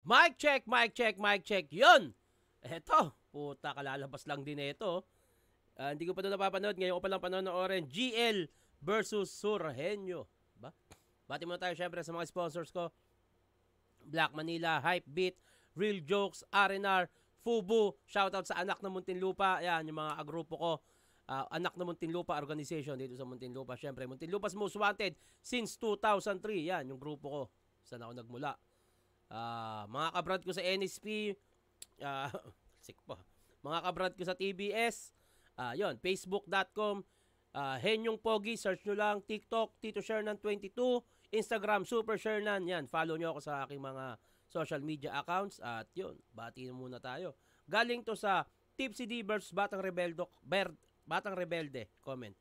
Mic check, mic check, mic check. Yun! Eto, puta, kalalabas lang din ito. Hindi ko pa ito napapanood. Ngayon ko pa lang panonoorin. GL versus Surgenio. Ba? Bati muna tayo syempre sa mga sponsors ko. Black Manila, Hypebeat, Real Jokes, R&R, Fubu. Shoutout sa Anak ng Muntinlupa. Ayan, yung mga agrupo ko. Anak ng Muntinlupa Organization dito sa Muntinlupa. Syempre, Muntinlupa's Most Wanted since 2003. Yan, yung grupo ko. Saan ako nagmula. Mga kabrad ko sa NSP, sick pa. Mga kabrad ko sa TBS, yon, facebook.com, Henyong Pogi, search nyo lang, TikTok, Tito Shernan22, Instagram, Super Shernan, yan, follow nyo ako sa aking mga social media accounts, at yun, bati muna tayo. Galing to sa Tipsy D versus Batang Rebelde, comment.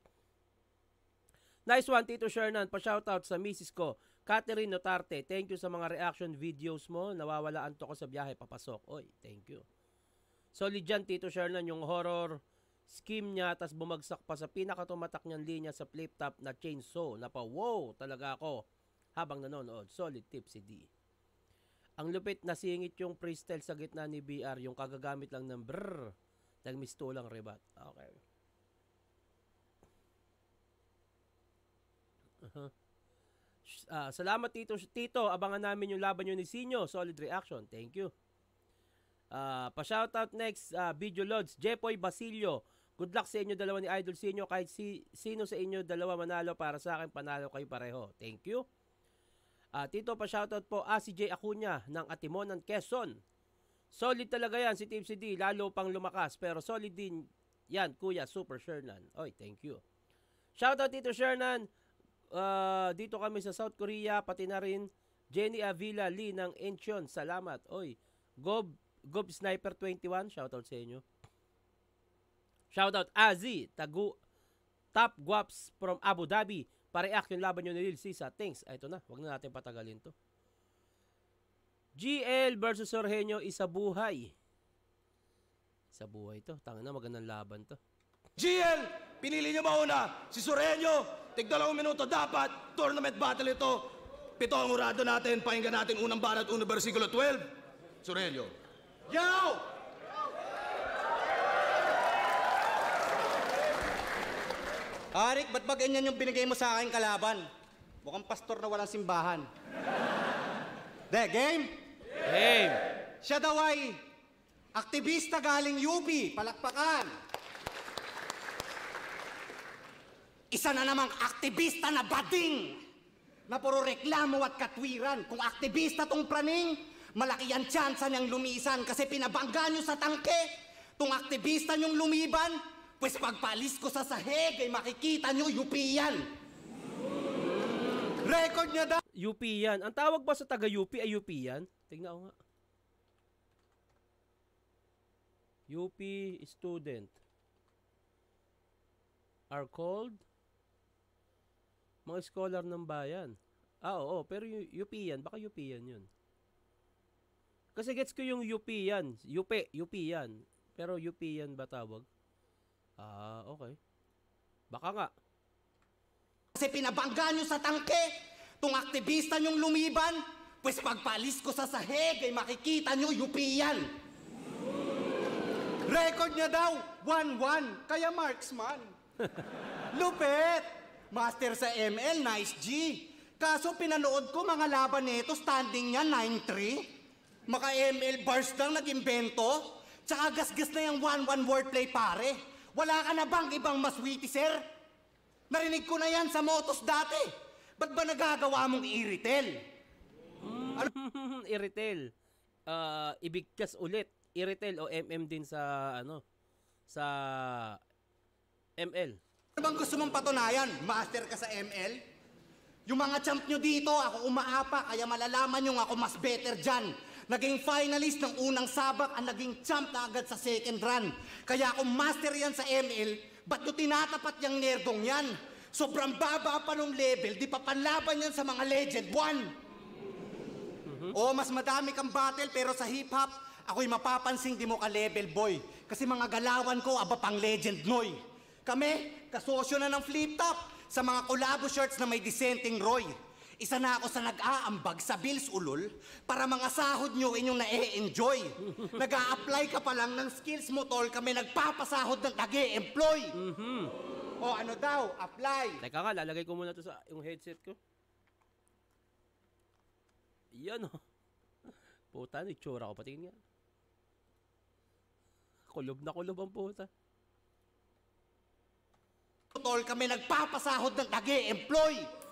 Nice one, Tito Shernan, pa-shoutout sa misis ko, Catherine Notarte. Thank you sa mga reaction videos mo. Nawawalaan to ko sa biyahe papasok. Oy, thank you. Solid dyan, Tito Shernan, yung horror scheme niya, tas bumagsak pa sa pinakatumatak niyang linya sa flip top na chainsaw. Wow, talaga ako habang nanonood. Solid tip si D. Ang lupit na singit yung freestyle sa gitna ni BR, yung kagagamit lang ng brrr. Nagmistulang rebat. Okay. Salamat Tito, abangan namin yung laban nyo ni Sinyo. Solid reaction, thank you. Pa-shoutout next, Video Lods, Jepoy Basilio. Good luck sa inyo dalawa ni Idol Sinyo. Kahit sino sa inyo dalawa manalo, para sa akin panalo kayo pareho. Thank you. Tito, pa-shoutout po si J. Acuña ng Atimonan, Quezon. Solid talaga yan si Tipsy D, lalo pang lumakas. Pero solid din yan, Kuya Super Shernan. Oy, thank you. Shoutout Tito Shernan. Dito kami sa South Korea, pati na rin Jenny Avila Lee ng Incheon. Salamat. Oy, Gob Sniper 21, shoutout sa inyo. Shoutout Azi Top Guaps from Abu Dhabi. Pa-react yung laban nyo ni Lil Sisa. Thanks. Ito na, wag na natin patagalin to. GL versus Surgenio, isa buhay. Isa buhay to. Tanga na, magandang laban to. GL, pinili nyo mauna si Surgenio. Tig-2 minuto dapat. Tournament battle ito. 7 ang urado natin. Pakinggan natin unang banat, unang versikulo 12. Surgenio. Yo! Arik, ba't ba ganyan yung binigay mo sa akin kalaban? Mukhang pastor na walang simbahan. Game? Game! Siya daw ay aktivista galing UP. Palakpakan. Isa na namang aktivista na bading na puro reklamo at katwiran. Kung aktivista tong praning, malaki ang tsansa niyang lumisan kasi pinabangga niyo sa tangke. Kung aktivista niyong lumiban, pues pagpalis ko sa sahig ay makikita niyo UP yan. Record niya daw. UP yan. Ang tawag ba sa taga-UP ay UP yan? Tingnan ko nga. UP student are called mga scholar ng bayan. Oo, pero UP yan. Baka UP yan yun. Kasi gets ko yung UP yan. UP yan. Pero UP yan ba tawag? Okay. Baka nga. Kasi pinabangga nyo sa tangke. Tung aktivista nyong lumiban, pues pagpalis ko sa sahig ay makikita nyo UP yan. Record niya daw, 1-1. Kaya marksman. Lupet. Master sa ML, nice G. Kaso pinanood ko mga laban nito, standing niya 9-3. Maka ML bars lang nag-imbento. Tsaka gas-gas na yung 1-1 wordplay pare. Wala ka na bang ibang mas witty, sir? Narinig ko na yan sa motos dati. Ba't ba nagagawa mong i-retail? I-retail. Ibigkas ulit. I-retail o MM din sa sa ML. Ano bang gusto mong patunayan? Master ka sa ML? Yung mga champ nyo dito, ako umaapa, kaya malalaman nyo ako mas better dyan. Naging finalist ng unang sabak, ang naging champ na agad sa second run. Kaya kung master yan sa ML, ba't nyo tinatapat yung nerdong yan? Sobrang baba pa nung level, di pa panlaban yan sa mga Legend 1. O mas madami kang battle, pero sa hip-hop, ako'y mapapansing di mo ka-level boy. Kasi mga galawan ko, aba pang Legend Noy. Kami, kasosyo na ng flip top sa mga collabo shirts na may dissenting Roy. Isa na ako sa nag-aambag sa bills ulol para mga sahod nyo inyong na-e-enjoy. Nag-a-apply ka pa lang ng skills mo, tol, kami nagpapasahod ng nag-e-employ. O ano daw, apply. Teka nga, lalagay ko muna to sa yung headset ko. Yan oh. Puta, ano itsura ko? Patingin nga. Kulob na kulob ang puta. Tol, kami nagpapasahod ng nag-e-employ.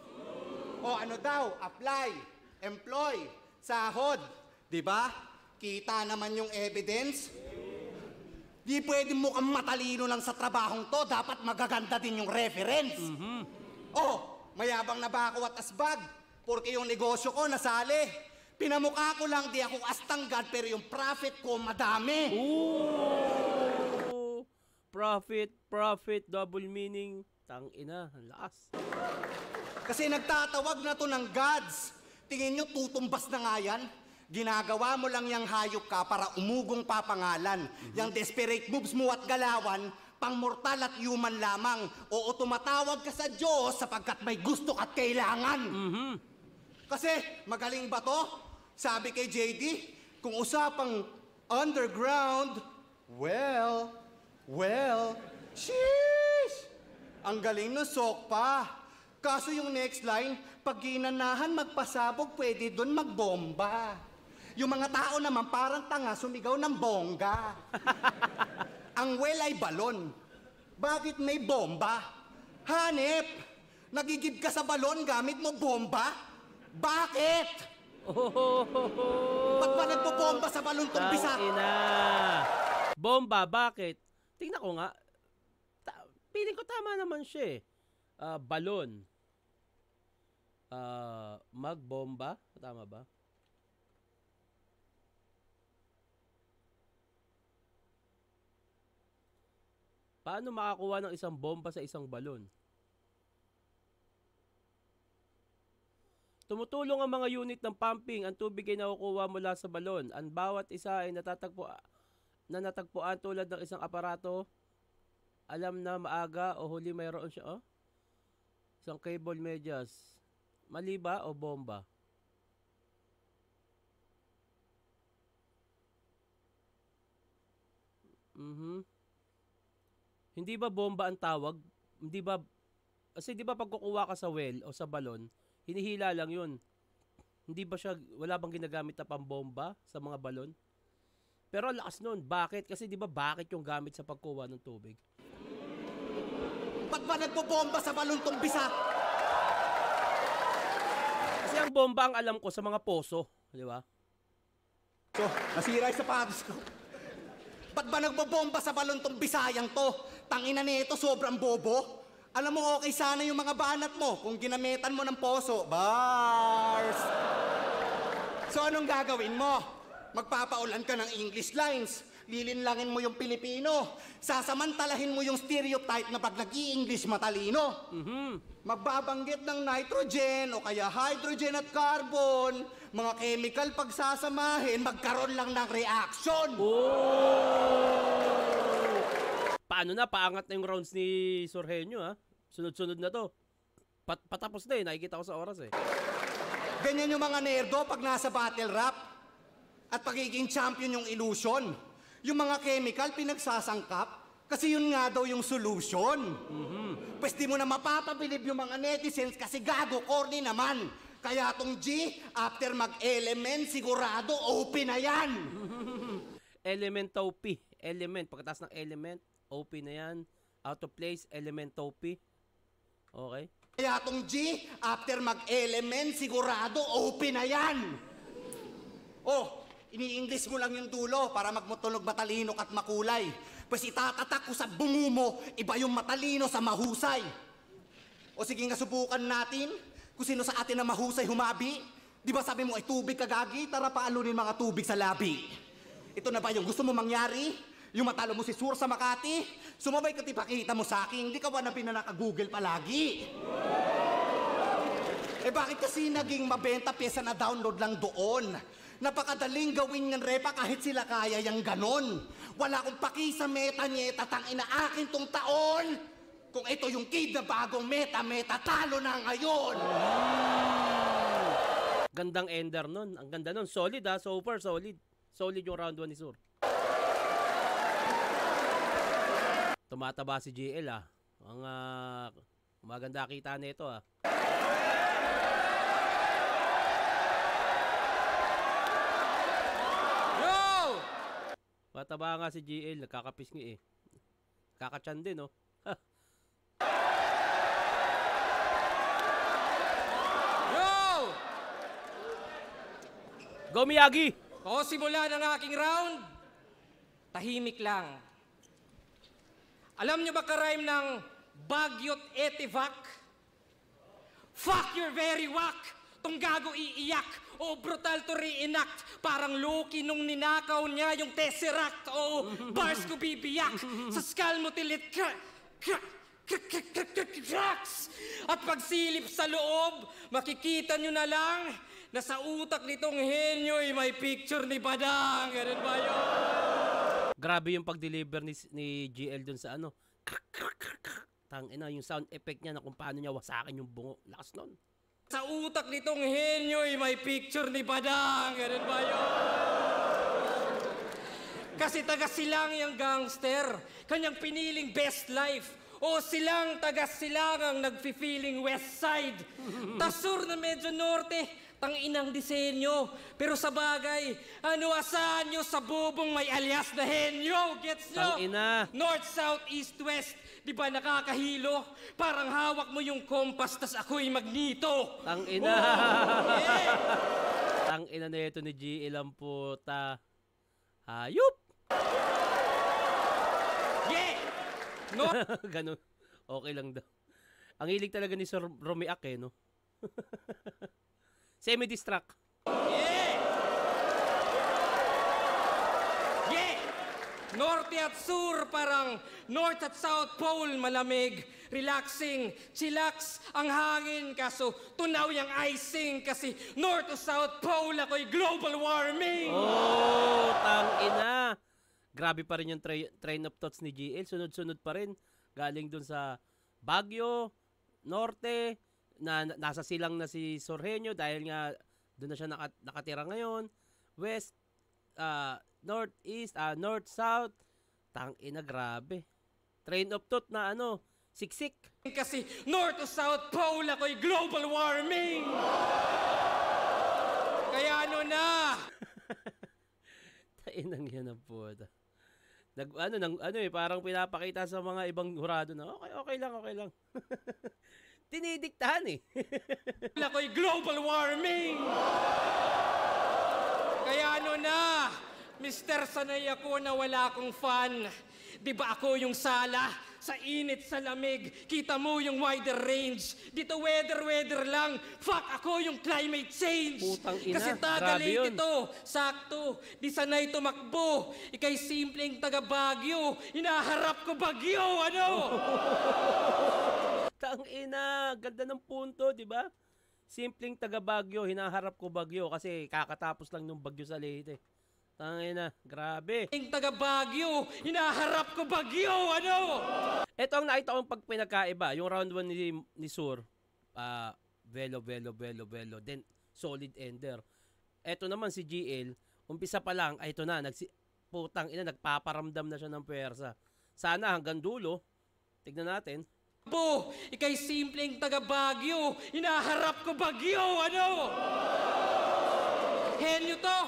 O ano daw, apply, employ, sahod. Diba? Kita naman yung evidence. Di pwede mo kang matalino lang sa trabahong to. Dapat magaganda din yung reference. Oh, mayabang na ba ako at asbag? Porque yung negosyo ko nasali. Pinamukha ko lang di ako astanggad pero yung profit ko madami. Ooh! Profit, double meaning. Tangina, ang lakas. Kasi nagtatawag na to ng gods. Tingin nyo tutumbas na nga yan? Ginagawa mo lang yung hayop ka para umugong papangalan. Yang desperate moves mo at galawan, pang mortal at human lamang. Oo, tumatawag ka sa Diyos sapagkat may gusto at kailangan. Kasi magaling ba to? Sabi kay JD, kung usapang underground, well, sheesh! Ang galing ng sok pa. Kaso yung next line, pag ginanahan magpasabog, pwede doon magbomba. Yung mga tao naman parang tanga, sumigaw ng bongga. Ang well ay balon. Bakit may bomba? Hanep! Nagigib ka sa balon gamit mo bomba? Bakit? Ba't ba nagpo-bomba sa balon tong bisa? Tangina. Bomba, bakit? Tingnan ko nga. Piling ko tama naman siya eh. Balon. Magbomba? Tama ba? Paano makakuha ng isang bomba sa isang balon? Tumutulong ang mga unit ng pumping. Ang tubig ay nakukuha mula sa balon. Ang bawat isa ay natagpuan tulad ng isang aparato. Alam na maaga o huli mayroon siya. Oh? Isang cable medyas. Mali ba o bomba? Hindi ba bomba ang tawag? Hindi ba? Kasi di ba pag kukuha ka sa well o sa balon, hinihila lang yun. Hindi ba siya, wala bang ginagamit na pambomba sa mga balon? Pero lakas nun. Bakit? Kasi di ba bakit yung gamit sa pagkuha ng tubig? Ba't ba nagpo-bomba sa balon tong bisa? Kasi ang bomba ang alam ko sa mga poso. Di ba? So, nasira yung sapatos ko. Ba't ba nagbobomba sa balon tong Bisayang to? Tangina nito, sobrang bobo. Alam mo, okay sana yung mga banat mo kung ginamitan mo ng poso. Bars! So, anong gagawin mo? Magpapaulan ka ng English lines. Lilinlangin mo yung Pilipino. Sasamantalahin mo yung stereotype na pag nag-i-English matalino. Magbabanggit ng nitrogen o kaya hydrogen at carbon. Mga chemical pagsasamahin, magkaroon lang ng reaction. Paano na? Paangat na yung rounds ni Sorhenyo ha? Sunod-sunod na to. Patapos na eh. Nakikita ko sa oras eh. Ganyan yung mga nerdo pag nasa battle rap. At pagiging champion yung illusion. Yung mga chemical pinagsasangkap kasi yun nga daw yung solution. Pwes di mo na mapapabilib yung mga netizens kasi gago, corny naman. Kaya tong G, after mag-element, sigurado OP na yan. Element OP. Element. Pagkatapos ng element, OP na yan. Out of place, element OP. Okay. Kaya tong G, after mag-element, sigurado OP na yan. Oh, ini-English mo lang yung dulo para magmutulog matalino at makulay. Pues itatatak ko sa bungo mo, iba yung matalino sa mahusay. O sige nga, subukan natin kung sino sa atin na mahusay humabi. Di ba sabi mo ay tubig kagagi, tara paalunin mga tubig sa labi. Ito na ba yung gusto mo mangyari? Yung matalo mo si Sur sa Makati? Sumabay ka tipakita mo sa akin, di ka ba na pinanaka-Google palagi? Eh bakit kasi naging mabenta pyesa na download lang doon? Napakadaling gawin ng repa kahit sila kaya yung ganon. Wala akong paki sa meta niya, tatangin na akin tong taon. Kung ito yung kid na bagong meta, talo na ngayon. Gandang ender nun. Ang ganda nun. Solid ha. So far, solid. Solid yung round 1 ni Sur. Tumataba si GL ha. Ang maganda kita nito ha. Yo! Mataba nga si GL. Nagkakapisngi eh. Kakachan din oh. Yo! Go Miyagi! O simula ng aking round, tahimik lang. Alam nyo ba ka-rhyme ng Bagyot Etivac? Fuck, you're very whack! Tong gago iiyak o brutal to reenact. Parang Loki nung ninakaw niya yung Tesseract. O bars ko bibiyak sa skull mo tilit cracks. At pagsilip sa loob, makikita nyo na lang na sa utak nitong henyo'y may picture ni Badang. Ganun ba yun? Grabe yung pag-deliver ni GL dun sa ano. Tangina, yung sound effect niya na kung paano niya wasakin yung bungo. Lakas nun. Sa utak nitong henyo'y may picture ni Badang. Ganun ba yun? Kasi taga-silang yung gangster. Kanyang piniling best life. O silang taga-silangang nagfi-feeling west side. Tasur na medyo norte, tang-inang disenyo. Pero sa bagay, ano asahan nyo sa bubong may alias na henyo? Gets nyo? Tang-ina. North, south, east, west. Di ba nakakahilo? Parang hawak mo yung kompas, tas ako'y magnito. Tang-ina. Oh, yeah. Tang-ina na ito ni GL ang puta. Hayop! Yeah! No? Ganun. Okay lang daw. Ang hilig talaga ni Sir Romiak eh, no? Semi-distract. Yeah! Yeah! Norte at sur, parang North at South Pole, malamig, relaxing, chillax ang hangin, kaso tunaw yung icing, kasi North to South Pole ako'y global warming. Oh, tang-ina. Grabe pa rin yung train of thoughts ni GL. Sunod-sunod pa rin. Galing dun sa Baguio, Norte, nasa silang na si Sorhenyo dahil nga doon na siya nakatira ngayon. West, North, East, North, South. Tang-ina, grabe. Train of thought na ano, siksik. Kasi North to South Pole ako'y global warming. Kaya ano na? Tainang yan ang puta. Parang pinapakita sa mga ibang hurado na okay lang. Tinidiktahan eh. Ako'y global warming. Kaya ano na? Mister, sanay ako na wala akong fan. Di ba ako yung sala? Sa init, sa lamig, kita mo yung wider range. Dito weather lang. Fuck, ako yung climate change. Putang ina, Kasi grabe tagalit yun. ito. Sakto, di sanay tumakbo. Ika'y simpleng taga Baguio. Hinaharap ko bagyo, ano? Tang-ina, ganda ng punto, di ba? Simpleng taga Baguio, hinaharap ko Baguio kasi kakatapos lang nung Bagyo sa Leyte. Tangina, grabe. Simpleng taga Baguio. Hinaharap ko bagyo, ano? Ito ang nakita kong pinagkaiba. Yung round 1 ni Sur, velo. Then, solid ender. Ito naman si GL, umpisa pa lang, ito na, putang ina, nagpaparamdam na siya ng puwersa. Sana hanggang dulo, tignan natin. Po, ika'y simpleng taga Baguio. Hinaharap ko bagyo, ano? Henyo to,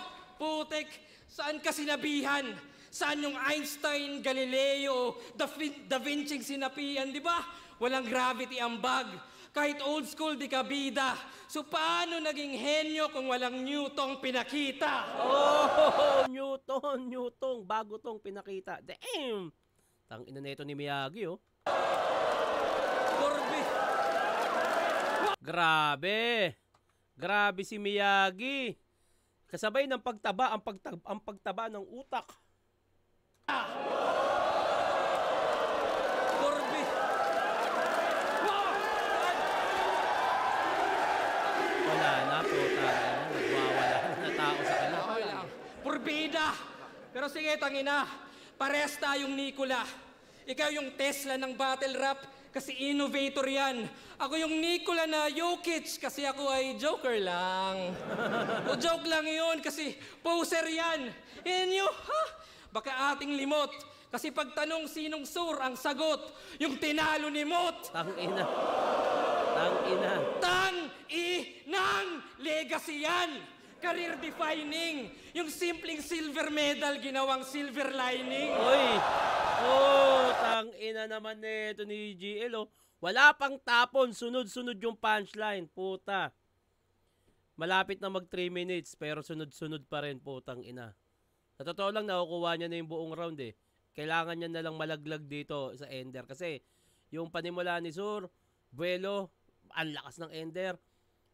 putek, saan ka sinabihan? Saan yung Einstein, Galileo, Da Vinci sinapian, di ba? Walang gravity ang bag. Kahit old school, di ka bida. So paano naging henyo kung walang Newton pinakita? Oh, Newton. Bago tong pinakita. Damn! Tangina na ito ni Miyagi, oh. Corby. Grabe si Miyagi. Kasabay ng pagtaba, ang pagtaba ng utak. Corby. Wala na po, nagwawala na tao sa kanya. Purbida! Pero sige, tangina, pares tayong Nikola. Ikaw yung Tesla ng battle rap, kasi innovator yan. Ako yung Nikola na Jokic kasi ako ay joker lang. O joke lang yun kasi poser yan. Henyo, ha? Baka ating limot. Kasi pag tanong sinong sur ang sagot, yung tinalo ni Mot. Tangina. Tang-inang legacy yan. Career defining. Yung simpleng silver medal ginawang silver lining. Oy! Oh, tangina naman nito ni GL, oh. Wala pang tapon, sunod-sunod yung punchline, puta. Malapit na mag 3 minutes, pero sunod-sunod pa rin, putang ina. Sa totoo lang, nakukuha niya na yung buong round, eh. Kailangan niya na lang malaglag dito sa ender. Kasi, yung panimula ni Sur, Buelo, ang lakas ng ender.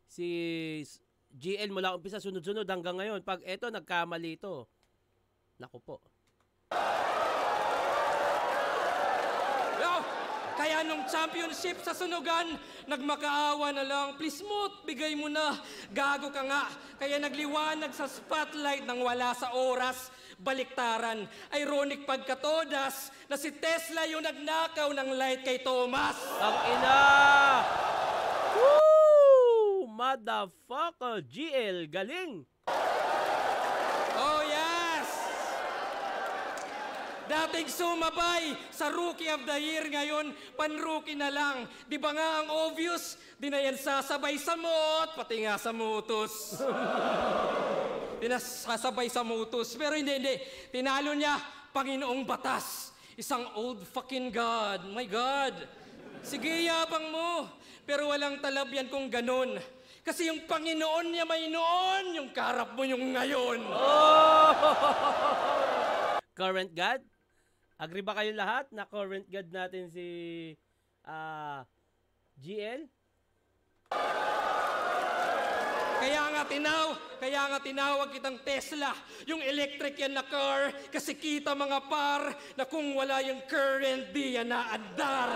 Si GL mula umpisa, sunod-sunod hanggang ngayon. Pag eto, nagkamali ito. Naku po. Kaya nung championship sa sunugan, nagmakaawa na lang, please Mot, bigay mo na. Gago ka nga. Kaya nagliwanag sa spotlight nang wala sa oras, baliktaran. Ironic pagkatodas na si Tesla yung nagnakaw ng light kay Thomas. Ang ina! Woo! Motherfucker! GL, galing! Oh yes! Dating sumabay sa Rookie of the Year, ngayon pan-rookie na lang. Di ba nga ang obvious? Di na yan sasabay sa Mot, pati nga sa Mutos. Di na sasabay sa Mutos. Pero hindi. Tinalo niya, Panginoong Batas. Isang old fucking God. My God. Sige, yabang mo. Pero walang talab yan kung ganun. Kasi yung Panginoon niya may noon, yung karap mo yung ngayon. Oh! Current God? Agree ba kayo lahat na current God natin si GL? Kaya nga tinawag kitang Tesla, yung electric yan na car, kasi kita mga par na kung wala yung current, di yan naandar.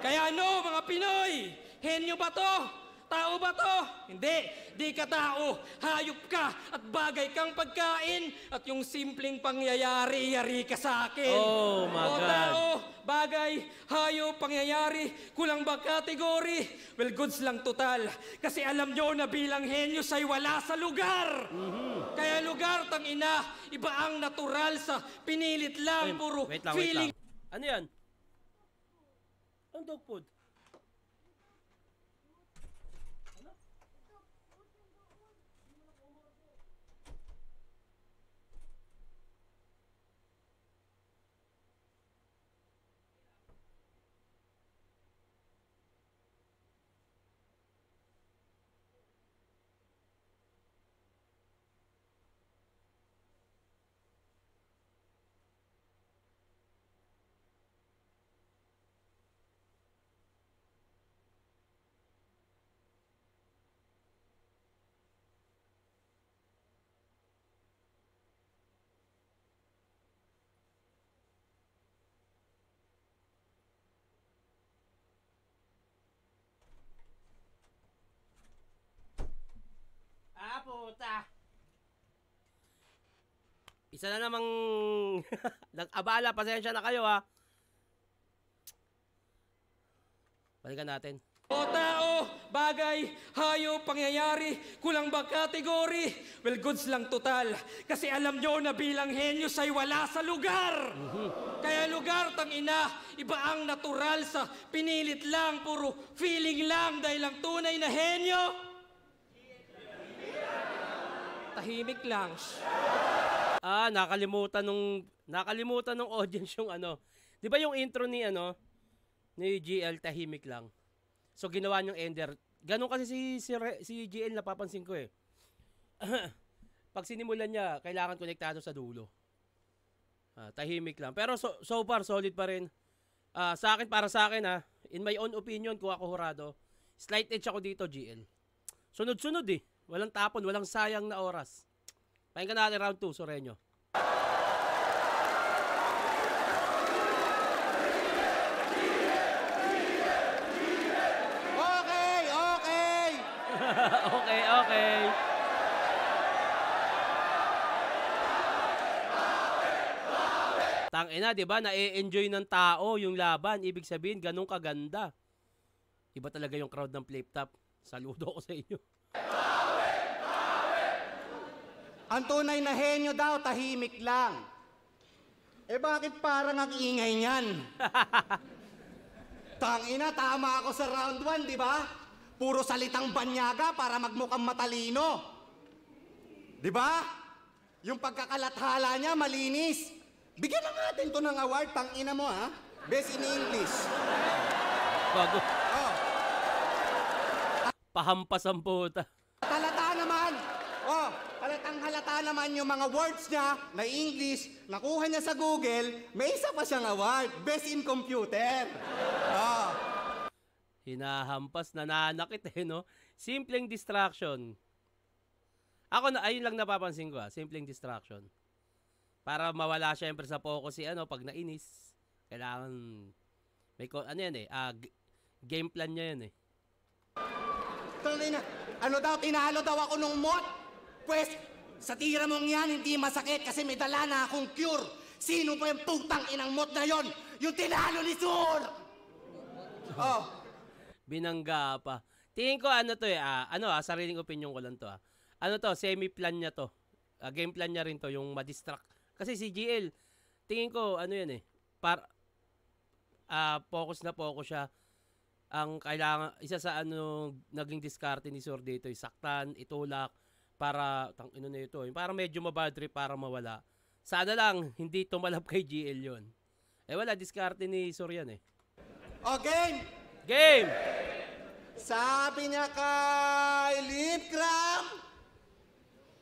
Kaya ano, mga Pinoy, henyo ba to? Tao ba to? Hindi. Di ka tao. Hayop ka at bagay kang pagkain at yung simpleng pangyayari-yari ka sa akin. Oh, my God. Tao, bagay, hayop, pangyayari, kulang ba kategory? Well, goods lang total. Kasi alam nyo na bilang henyos ay wala sa lugar. Kaya lugar, tangina, iba ang natural sa pinilit lang, puro Wait lang. Ano yan? Ang dog food? Puta. Isa na namang nag-abala, pasensya na kayo ha. Balikan natin. O tao, bagay, hayop, pangyayari, kulang ba kategory? Well, goods lang total. Kasi alam nyo na bilang henyos ay wala sa lugar. Kaya lugar, tangina, iba ang natural sa pinilit lang, puro feeling lang dahil ang tunay na henyo. Tahimik lang. Nakalimutan nung audience yung ano. 'Di ba yung intro ni ni GL, tahimik lang. So ginawa niyong ender. Ganun kasi si GL, napapansin ko eh. Pag sinimulan niya, kailangan konektado sa dulo. Tahimik lang. Pero so far solid pa rin. Para sa akin in my own opinion, kung ako hurado, slight edge ako dito, GL. Sunod-sunod eh. Walang tapon, walang sayang na oras. Pakinggan natin round 2, Sureño. Okay. Okay. Tangina, 'di ba? Na-enjoy ng tao yung laban. Ibig sabihin, ganun kaganda. Iba talaga yung crowd ng Flip Top. Saludo ko sa inyo. Ang tunay na henyo daw, tahimik lang. Eh bakit parang ang ingay niyan? Tangina, tama ako sa round 1, di ba? Puro salitang banyaga para magmukhang matalino. Di ba? Yung pagkakalathala niya, malinis. Bigyan na natin to ng award, tangina mo ha? Best in English. Bago. Oh, Pahampas ang puta. halata naman. Oh, halata naman yung mga words niya na English, nakuha niya sa Google, may isa pa siyang award, Best in Computer. Oh. Hinahampas, nananakit no? Simpleng distraction. Ako na, ayun lang napapansin ko simpleng distraction. Para mawala syempre sa focus si pag nainis. Kailangan, ano yan game plan niya yan Tangina, ano daw, tinalo daw ako nung mot? Pwes, sa tira mong yan, hindi masakit kasi may dala na akong cure. Sino pa yung putang inang mot na yon? Yung tinalo ni Sur! Oh. Binangga pa. Tingin ko sariling opinion ko lang to Ano to, semi-plan niya to. Game plan niya rin to, yung ma-distract. Kasi si GL, tingin ko, focus na focus siya. Ang kailangan, isa sa naging diskarte ni Sur dito, saktan, itulak, para, para medyo mabadri, para mawala. Sana lang, hindi tumalab kay GL yon. Wala, diskarte ni Sur yan Oh, game! Game! Sabi niya kay Lipcram,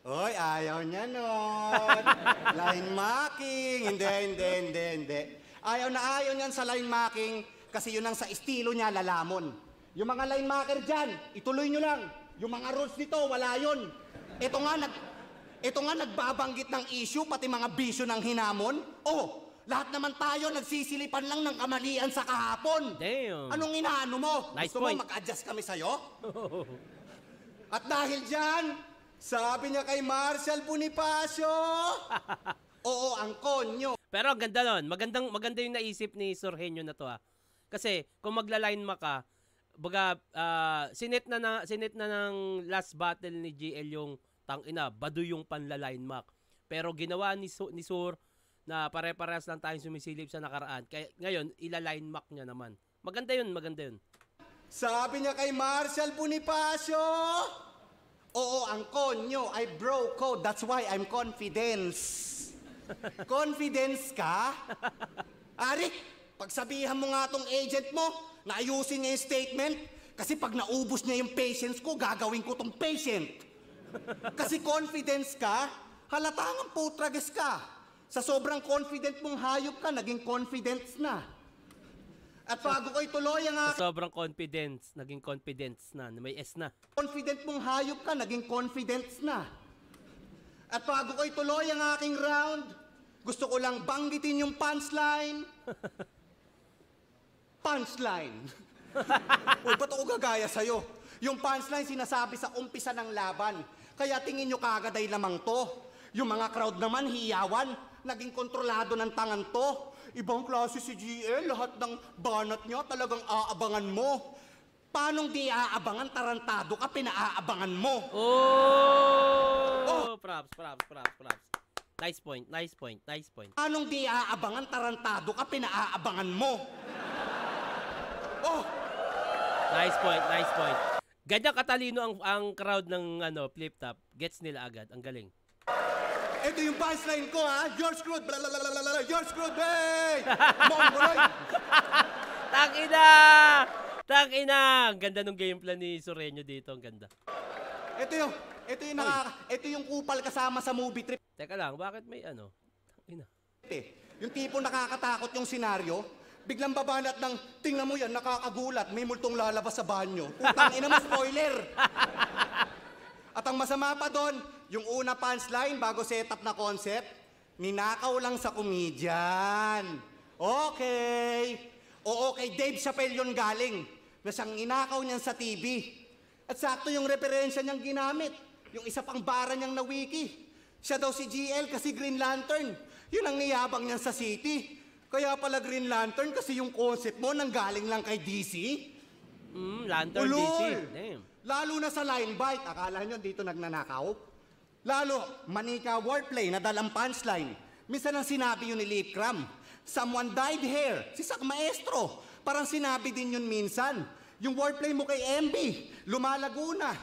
oy, ayaw niya nun. Line marking. Hindi. Ayaw niyan sa line marking kasi yun ang sa estilo niya lalamon. Yung mga line marker dyan, ituloy nyo lang. Yung mga rules nito, wala yun. Ito nga nagbabanggit ng issue, pati mga bisyo ng hinamon. Oh, lahat naman tayo nagsisilipan lang ng kamalian sa kahapon. Damn. Anong inaano mo? Nice Gusto point. mo mag-adjust kami sa'yo? At dahil dyan, sabi niya kay Marshall Bonifacio, oo, ang konyo. Pero ang ganda nun. Maganda yung naisip ni Sur Henyo na to Kasi kung magla-line ma ka, sinet na ng last battle ni GL yung bado yung panla-line mark. Pero ginawa ni Sur na pare-parehas lang tayong sumisilip sa nakaraan. Kaya ngayon, ila-line mark niya naman. Maganda yun. Sabi niya kay Marshall Bonifacio, oo, ang konyo ay bro code. That's why I'm confidence. Confidence ka? Arik, pagsabihan mo nga tong agent mo na ayusin niya yung statement kasi pag naubos niya yung patience ko, gagawin ko tong patient. Kasi confidence ka, halatangang putrages ka. Sa sobrang confident mong hayop ka, naging confidence na. At bago ko ituloy ang Sa sobrang confidence, naging confidence na. May S na. confident mong hayop ka, naging confidence na. At bago ko ituloy ang aking round, gusto ko lang banggitin yung punchline. Punchline. Uy, ba't ako gagaya sa'yo? Yung punchline sinasabi sa umpisa ng laban. Kaya tingin nyo kagad ay lamang to. Yung mga crowd naman, hiyawan. Naging kontrolado ng tangan to. Ibang klase si GL, lahat ng banat niya talagang aabangan mo. Paanong di aabangan, tarantado ka, pinaaabangan mo. Oh! Props. Nice point. Anong di aabangan, tarantado ka, pinaaabangan mo. Oh! Nice point. Ganyan katalino ang crowd ng Flip Top. Gets nila agad. Ang galing. Ito yung punchline ko, ha? You're screwed, blablabla, you're screwed, hey! Mongoloy! Tangina! Ang ganda ng game plan ni Sureño dito. Ang ganda. Ito yung kupal kasama sa movie trip. Teka lang, bakit may Tangina. Yung tipong nakakatakot yung senaryo, biglang babanat ng, tingnan mo yan, nakakagulat, may multong lalabas sa banyo. Putang ina mo, spoiler! At ang masama pa doon, yung una punchline bago setup na concept, ninakaw lang sa comedian. Okay. Oo, kay Dave Chappelle yun galing, na siyang inakaw niyan sa TV. At sakto yung referensya niyang ginamit, yung isa pang bara niyang na wiki. Siya daw si GL kasi Green Lantern. Yun ang niyabang niyan sa city. Kaya pala Green Lantern kasi yung concept mo nanggaling lang kay DC. Lantern DC. Ulol! Damn. Lalo na sa line bite. Akala nyo dito nagnanakaw? Lalo, manika wordplay na dalang punchline. Minsan ang sinabi yun ni Lip Cram. Someone dyed hair. Si Sak Maestro. Parang sinabi din yun minsan. Yung wordplay mo kay MB, lumalago na.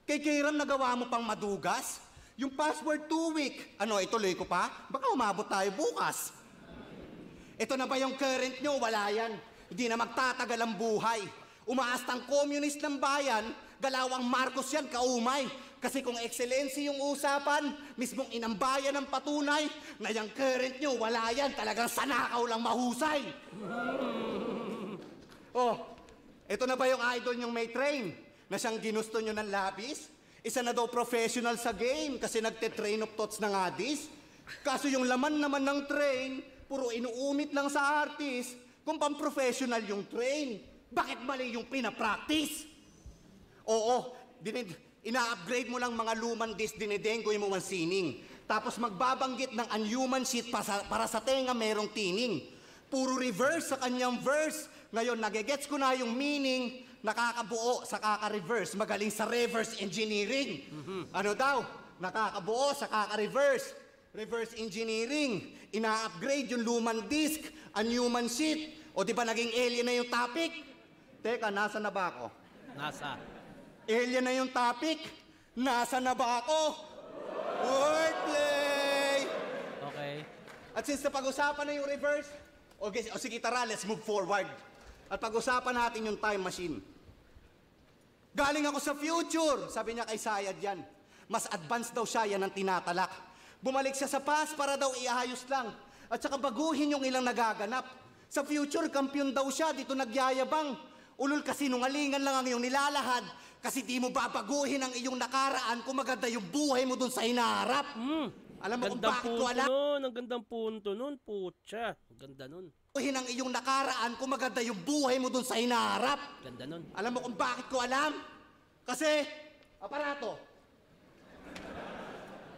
Kay Kiram nagawa mo pang madugas. Yung password 2 week. Ano, ituloy ko pa? Baka umabot tayo bukas. Ito na ba yung current nyo? Wala yan. Hindi na magtatagal ang buhay. Umaastang communist ng bayan, galawang Marcos yan, kaumay. Kasi kung excellency yung usapan, mismong inambayan ng patunay, na yung current nyo, wala yan. Talagang sanakaw lang mahusay. Oh, ito na ba yung idol nyong may train? Na siyang ginusto nyo ng labis? Isa na daw professional sa game kasi nagte-train of thoughts na nga this. Kaso yung laman naman ng train, puro inuumit lang sa artist kung pang-professional yung train. Bakit mali yung pinapractice? Oo, ina-upgrade mo lang mga lumang disc, dinidenggoy mo ang sining. Tapos magbabanggit ng unhuman shit para sa tenga merong tining. Puro reverse sa kanyang verse. Ngayon, nagigets ko na yung meaning, nakakabuo sa kaka-reverse, magaling sa reverse engineering. Ano daw? Nakakabuo sa kaka-reverse. Reverse engineering. Ina-upgrade yung lumang disc, unhuman shit. O di ba naging alien na yung topic? Teka, nasa na ba ako? Nasa. Alien na yung topic? Nasa na ba ako? Wordplay! Okay. At since napag-usapan na yung reverse, okay, o sige tara, let's move forward. At pag-usapan natin yung time machine. Galing ako sa future, sabi niya kay Sayad yan. Mas advanced daw siya, yan ang tinatalak. Bumalik siya sa past para daw iayos lang. At saka baguhin yung ilang nagaganap. Sa future, kampiyon daw siya, dito nagyayabang. Ulol kasi nungalingan lang ang iyong nilalahad. Kasi di mo babaguhin ang iyong nakaraan kung maganda yung buhay mo dun sa hinaharap. Alam mo kung bakit ko alam? Ang gandang punto nun, putya. Ang ganda nun. Baguhin ang iyong nakaraan kung maganda yung buhay mo dun sa hinaharap. Ganda nun. Alam mo kung bakit ko alam? Kasi, aparato.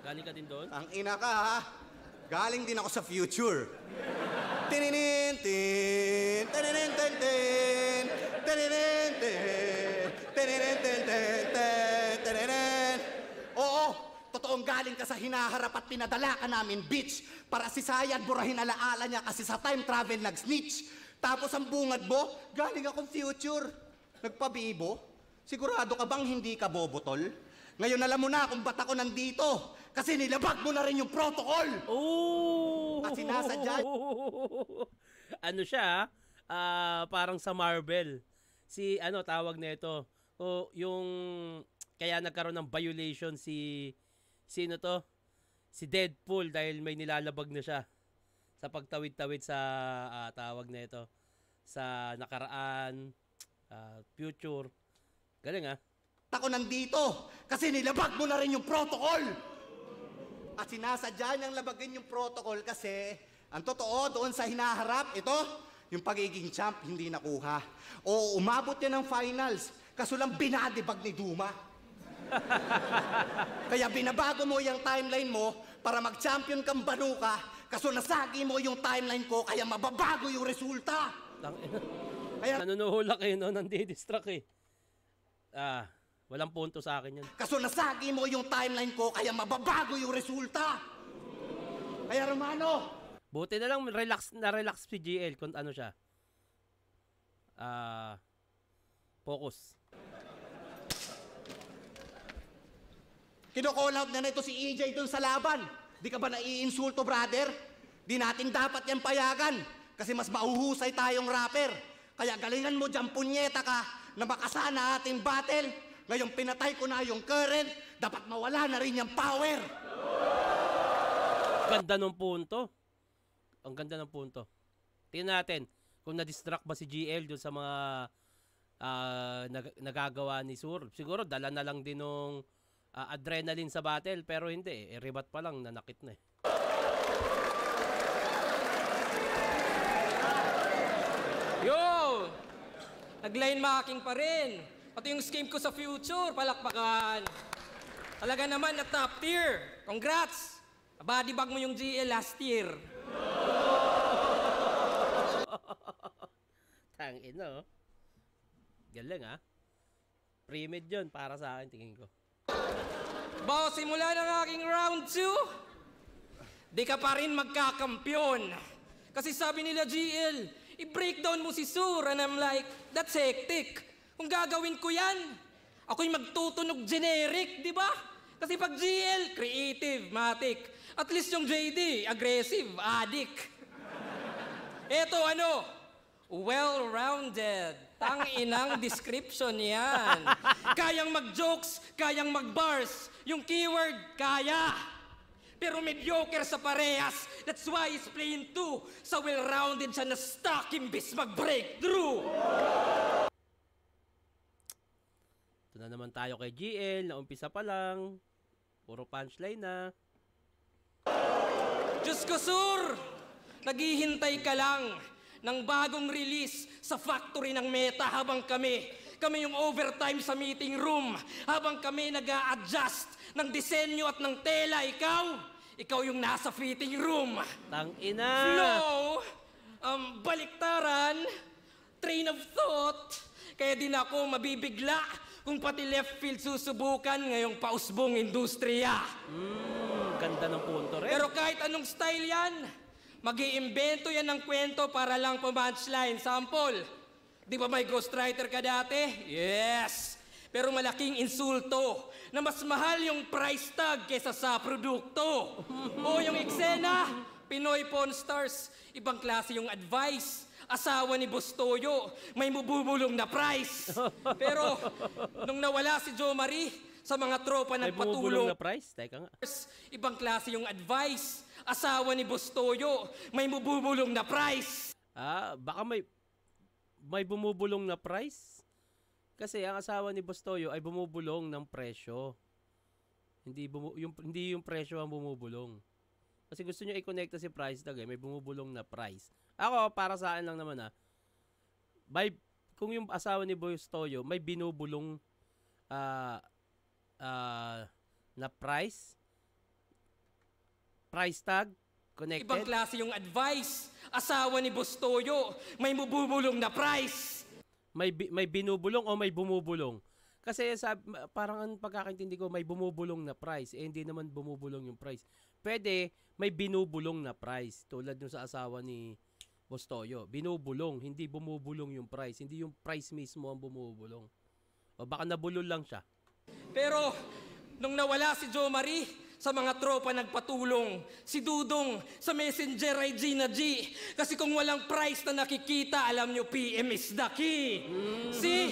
Galing ka din doon? Ang ina ka ha. Galing din ako sa future. Tininin, tin, tininin, tin, tin, tininin, tin, tininin, tin, tin, tin, tininin. Oo, totoong galing ka sa hinaharap at pinadala ka namin, bitch. Para si Sayad burahin alaala niya kasi sa time travel nag-snitch. Tapos ang bungad mo, galing akong future. Nagpabibo? Sigurado ka bang hindi ka bobotol? Ngayon alam mo na kung ba't ako nandito. Kasi nilabag mo na rin yung protocol. Oh! At sinasadya. Ano siya, parang sa Marvel. Si, tawag nito. Yung, kaya nagkaroon ng violation sino to? Si Deadpool dahil may nilalabag na siya sa pagtawid-tawid sa, tawag nito, sa nakaraan, future. Galing Ako nandito kasi nilabag mo na rin yung protocol. At sinasadya niyang labagin yung protocol kasi ang totoo doon sa hinaharap, ito, yung pagiging champ hindi nakuha. O umabot yan ng finals, kaso lang binadibag ni Duma. Kaya binabago mo yung timeline mo para mag-champion kang Banuka, kaso nasagi mo yung timeline ko kaya mababago yung resulta. Kaya nanunuhula kayo nandidistract eh. Walang punto sa akin yan. Kaso nasagi mo yung timeline ko, kaya mababago yung resulta. Kaya Romano, buti na lang relax si GL kung ano siya. Focus. kino-call out na ito si EJ dun sa laban. Di ka ba naiinsulto, brother? Di natin dapat yan payagan. Kasi mas mauhusay tayong rapper. Kaya galingan mo dyan, punyeta ka, na makasana ating battle. Ngayon pinatay ko na yung current, dapat mawala na rin yung power. Ganda ng punto. Ang ganda ng punto. Tingnan natin kung na-distract ba si GL doon sa mga nagagawa ni Sur. Siguro dala na lang din ng adrenaline sa battle pero hindi. Rebat pa lang, nanakit na eh. Yo! Nag-line marking pa rin. Pati yung scheme ko sa future, palakpakan. Talaga naman na top tier. Congrats! Body bag mo yung GL last year. Tangina, oh. Galing, ha? Pre-med yun para sa akin, tingin ko. Boss, simula ng aking round 2, di ka pa rin magkakampyon. Kasi sabi nila, GL, i-breakdown mo si Sur. And I'm like, that's hectic. Kung gagawin ko yan, ako'y magtutunog generic, di ba? Kasi pag GL, creative, matic. At least yung JD, aggressive, addict. Eto ano, well-rounded. Tang-inang description yan. Kayang mag-jokes, kayang mag-bars. Yung keyword, kaya. Pero mediocre sa parehas. That's why he's playing 2. Sa well-rounded siya na stuck imbis mag-breakthrough. Ito na naman tayo kay GL, na umpisa pa lang. Puro punchline na. Diyos ko, Sur! Naghihintay ka lang ng bagong release sa factory ng Meta habang kami yung overtime sa meeting room, habang kami nag-a-adjust ng disenyo at ng tela, ikaw yung nasa fitting room. Tangina! Flow, baliktaran, train of thought, kaya din ako mabibigla kung pati left field susubukan ngayong pausbong industriya. Ganda ng punto rin. Pero kahit anong style yan, mag-iimbento yan ng kwento para lang pumunchline. Sample, di ba may ghostwriter ka dati? Yes! Pero malaking insulto na mas mahal yung price tag kesa sa produkto. O yung eksena, Pinoy Pawn Stars, ibang klase yung advice. Asawa ni Bustoyo, may mabubulong na price. Pero nung nawala si Jo Marie, sa mga tropa May nagpatulong. bumubulong na price? Teka nga. Ibang klase yung advice. Asawa ni Bustoyo, may mabubulong na price. Baka may bumubulong na price? Kasi ang asawa ni Bustoyo ay bumubulong ng presyo. Hindi yung presyo ang bumubulong. Kasi gusto nyo i-connecta si price tag, may bumubulong na price. Ako, para sa akin lang naman, kung yung asawa ni Bustoyo may binubulong na price tag connected. Ibang klase yung advice. Asawa ni Bustoyo, may mabubulong na price. May binubulong o may bumubulong? Kasi parang ang pagkakaintindi ko, may bumubulong na price. Hindi naman bumubulong yung price. Pwede, may binubulong na price. Tulad nung sa asawa ni Bustoyo. Binubulong, hindi bumubulong yung price. Hindi yung price mismo ang bumubulong. O baka nabulol lang siya. Pero, nung nawala si Jo Marie, sa mga tropa nagpatulong. Si Dudong sa Messenger ay Gina G. Kasi kung walang price na nakikita, alam nyo, PM is the key. See?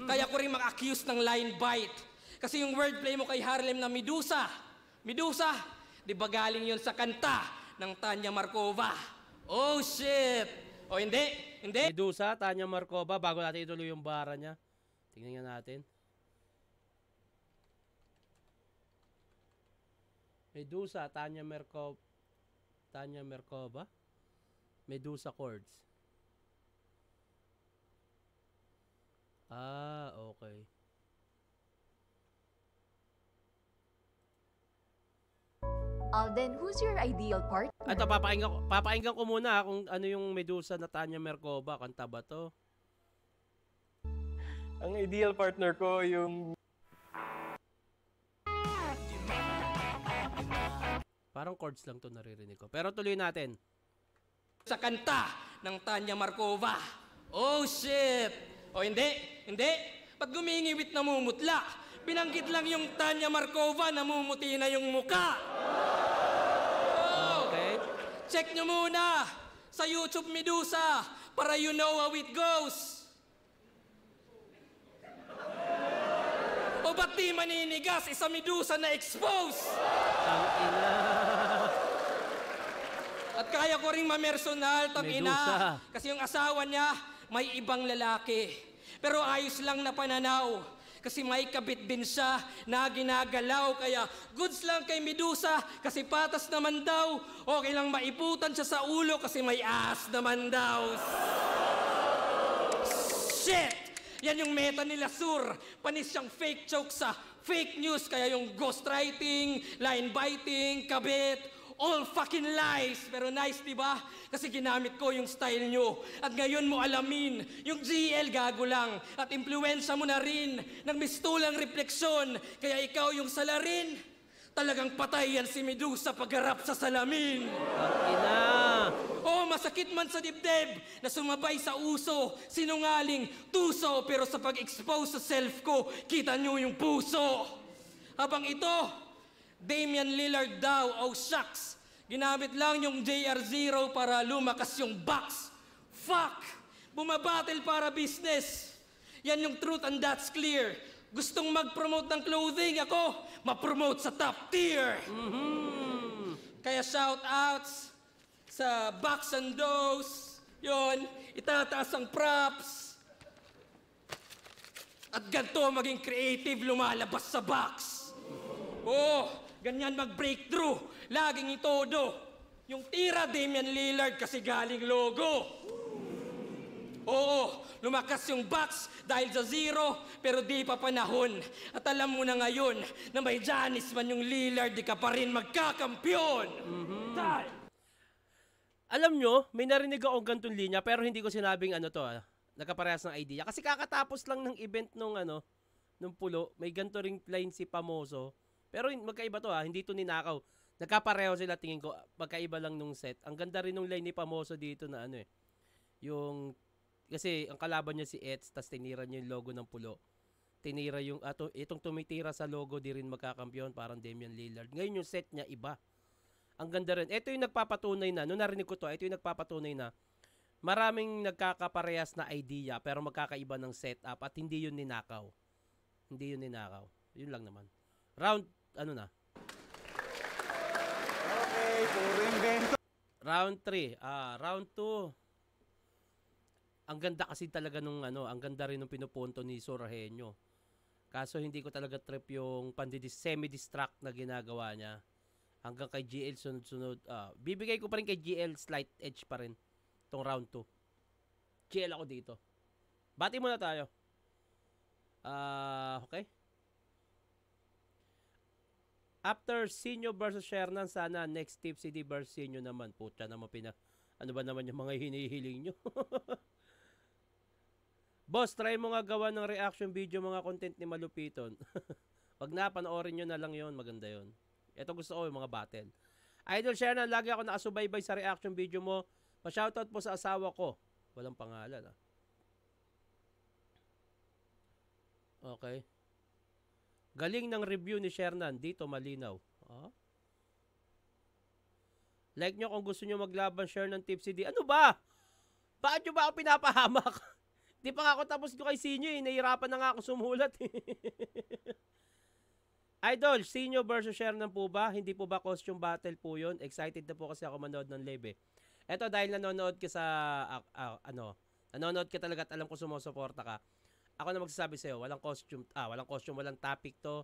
Kaya ko rin mag-accuse ng line bite. Kasi yung wordplay mo kay Harlem na Medusa. Medusa, di ba galing yun sa kanta ng Tanya Markova? Oh, shit! O hindi? Medusa, Tanya Markova, bago natin ituloy yung bara niya. Tingnan nga natin. Medusa, Tanya Markova. Medusa chords. Okay. Alden, who's your ideal partner? Ito, papakinggan ko muna kung ano yung Medusa na Tanya Markova. Kanta ba to? Ang ideal partner ko yung... Parang chords lang to naririnig ko. Pero tuloy natin. Sa kanta ng Tanya Markova. Oh, shit! O hindi? Pag gumingiwit na mumutla, binanggit lang yung Tanya Markova, namumuti na yung muka. Oh, Okay. check nyo muna sa YouTube Medusa para you know how it goes. O ba't di maninigas isa Medusa na expose? Tangina. At kaya ko ring mamersonal, Medusa. tangina. Kasi yung asawa niya, may ibang lalaki. Pero ayos lang na pananaw. Kasi may kabit din siya na ginagalaw. Kaya goods lang kay Medusa kasi patas naman daw. Okay lang maiputan siya sa ulo kasi may ass naman daw. Shit! Yan yung meta nila, Sur. Panis siyang fake joke sa fake news. Kaya yung ghostwriting, line biting, kabit, All fucking lies. Pero nice, di ba? Kasi ginamit ko yung style nyo. At ngayon mo alamin, yung GL gago lang. At impluensya mo na rin ng mistulang refleksyon. Kaya ikaw yung salarin. Talagang patay yan si Medusa pagharap sa salamin. Ina. Oh, masakit man sa dibdib na sumabay sa uso, sinungaling, tuso, pero sa pag-expose sa self ko, kita nyo yung puso. Habang ito, Damian Lillard daw, oh shucks, ginamit lang yung JR0 para lumakas yung box. Fuck! Bumabattle para business. Yan yung truth and that's clear. Gustong mag-promote ng clothing, ako, ma-promote sa top tier. Kaya shout-outs sa Box and Dose, yon, itataas ang props. At ganito maging creative lumalabas sa box. Oh, ganyan mag-breakthrough, laging itodo. Yung tira Damian Lillard kasi galing logo. Oo, lumakas yung box dahil sa zero, pero di pa panahon. At alam mo na ngayon na may Giannis man yung Lillard, di ka pa rin magkakampyon. Alam nyo, may narinig akong gantong linya pero hindi ko sinabing ano to nagkaparehas ng idea. Kasi kakatapos lang ng event nung nung pulo, may ganito ring line si Pamoso. Pero magkaiba to hindi to ninakaw. Nagkapareho sila tingin ko, magkaiba lang nung set. Ang ganda rin nung line ni Pamoso dito na yung, kasi ang kalaban niya si Eds, tas tinira niya yung logo ng pulo. Tinira yung, itong tumitira sa logo, di rin magkakampyon, parang Damian Lillard. Ngayon yung set niya, iba. Ang ganda rin. Ito yung nagpapatunay na, nung narinig ko to, ito yung nagpapatunay na maraming nagkakaparehas na idea pero magkakaiba ng setup at hindi yun ninakaw. Hindi yun ninakaw. Yun lang naman. Round, na? Okay, puro invento. Round 3. Round 2. Ang ganda kasi talaga nung ang ganda rin nung pinupunto ni Sorhenyo. Kaso hindi ko talaga trip yung semi-distract na ginagawa niya. Hanggang kay GL sunod-sunod. Bibigay ko pa rin kay GL slight edge pa rin. Itong round 2. GL ako dito. Bati muna tayo. Okay. After Sinyo versus Shernan, sana next tip CD versus Sinyo naman. Pucha naman ano ba naman yung mga hinihiling nyo? Boss, try mo nga gawa ng reaction video mga content ni Malupiton. Wag na, panoorin nyo na lang yon, maganda yon. Ito gusto ko yung mga battle. Idol Shernan, lagi ako nakasubaybay sa reaction video mo. Pa-shoutout po sa asawa ko. Walang pangalan Okay. Galing ng review ni Shernan. Dito malinaw. Like nyo kung gusto nyo maglaban Shernan Tipsy D. Ano ba? Bakit nyo ba ako pinapahamak? Di pa nga ako tapos ko kay Sinyo Nahirapan na nga ako sumulat Idol, Sinyo versus Shernan po ba? Hindi po ba costume battle po yun? Excited na po kasi ako manood ng live Eto dahil nanonood ka sa nanonood ka talaga at alam ko sumusuporta ka. Ako na magsasabi sa'yo, walang costume, walang topic to.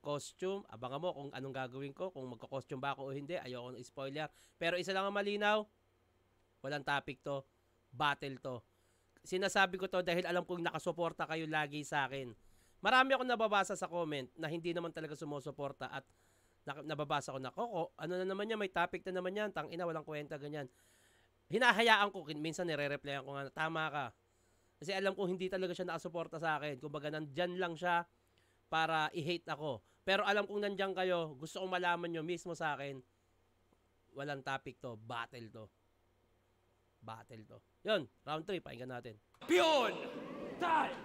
Costume, abangan mo kung anong gagawin ko, kung magko-costume ba ako o hindi, ayoko ng spoiler. Pero isa lang ang malinaw, walang topic to, battle to. Sinasabi ko to dahil alam kong nakasuporta kayo lagi sa akin. Marami akong nababasa sa comment na hindi naman talaga sumusuporta at nababasa ko na, ano na naman yan, may topic na naman yan, tangina, walang kwenta, ganyan. Hinahayaan ko, minsan nire-replyan ko nga, tama ka. Kasi alam ko hindi talaga siya nakasuporta sa akin. Kumbaga nandyan lang siya para i-hate ako. Pero alam kong nandyan kayo, gusto kong malaman nyo mismo sa akin, walang topic to, battle to. Battle to. Yun, round 3, pakinggan natin. Pion! Time!